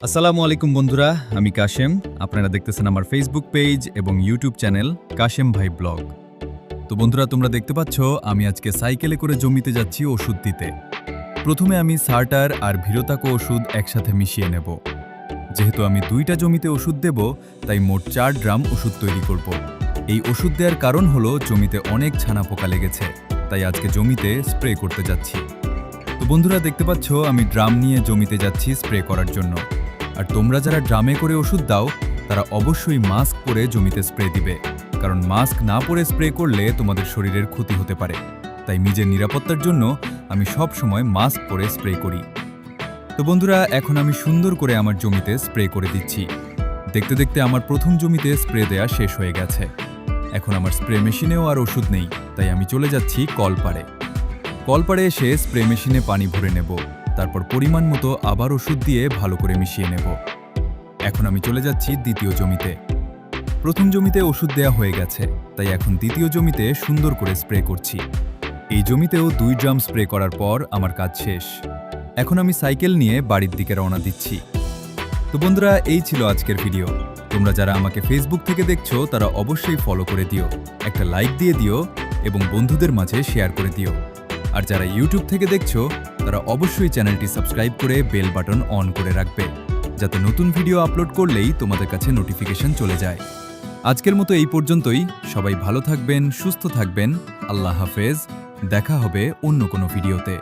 আসসালামু আলাইকুম বন্ধুরা, আমি কাশেম। আপনারা দেখতেছেন আমার ফেসবুক পেজ এবং ইউটিউব চ্যানেল কাশেম ভাই ব্লগ। তো বন্ধুরা, তোমরা দেখতে পাচ্ছ আমি আজকে সাইকেলে করে জমিতে যাচ্ছি ওষুধ দিতে। প্রথমে আমি সার্টার আর ভিরতাকো ওষুধ একসাথে মিশিয়ে নেব। যেহেতু আমি 2টা জমিতে ওষুধ দেব, তাই মোট 4 ড্রাম ওষুধ তৈরি করব। এই ওষুধ দেওয়ার কারণ হলো জমিতে অনেক ছানা পোকা লেগেছে, তাই আজকে জমিতে স্প্রে করতে যাচ্ছি। তো বন্ধুরা, দেখতে পাচ্ছ আমি ড্রাম নিয়ে জমিতে যাচ্ছি স্প্রে করার জন্য। আর তোমরা যারা ড্রামে করে ওষুধ দাও, তারা অবশ্যই মাস্ক পরে জমিতে স্প্রে দিবে, কারণ মাস্ক না পরে স্প্রে করলে তোমাদের শরীরের ক্ষতি হতে পারে। তাই নিজের নিরাপত্তার জন্য আমি সব সময় মাস্ক পরে স্প্রে করি। তো বন্ধুরা, এখন আমি সুন্দর করে আমার জমিতে স্প্রে করে দিচ্ছি। দেখতে দেখতে আমার প্রথম জমিতে স্প্রে দেয়া শেষ হয়ে গেছে। এখন আমার স্প্রে মেশিনেও আর ওষুধ নেই, তাই আমি চলে যাচ্ছি কলপাড়ে। কলপাড়ে এসে স্প্রে মেশিনে পানি ভরে নেব, তারপর পরিমাণ মতো আবার ওষুধ দিয়ে ভালো করে মিশিয়ে নেব। এখন আমি চলে যাচ্ছি দ্বিতীয় জমিতে। প্রথম জমিতে ওষুধ দেয়া হয়ে গেছে, তাই এখন দ্বিতীয় জমিতে সুন্দর করে স্প্রে করছি। এই জমিতেও 2 ড্রাম স্প্রে করার পর আমার কাজ শেষ। এখন আমি সাইকেল নিয়ে বাড়ির দিকে রওনা দিচ্ছি। তো বন্ধুরা, এই ছিল আজকের ভিডিও। তোমরা যারা আমাকে ফেসবুক থেকে দেখছো, তারা অবশ্যই ফলো করে দিও, একটা লাইক দিয়ে দিও এবং বন্ধুদের মাঝে শেয়ার করে দিও। আর যারা ইউটিউব থেকে দেখছো, তারা অবশ্যই চ্যানেলটি সাবস্ক্রাইব করে বেল বাটন অন করে রাখবে, যাতে নতুন ভিডিও আপলোড করলেই তোমাদের কাছে নোটিফিকেশন চলে যায়। আজকের মতো এই পর্যন্তই। সবাই ভালো থাকবেন, সুস্থ থাকবেন। আল্লাহ হাফেজ। দেখা হবে অন্য কোনো ভিডিওতে।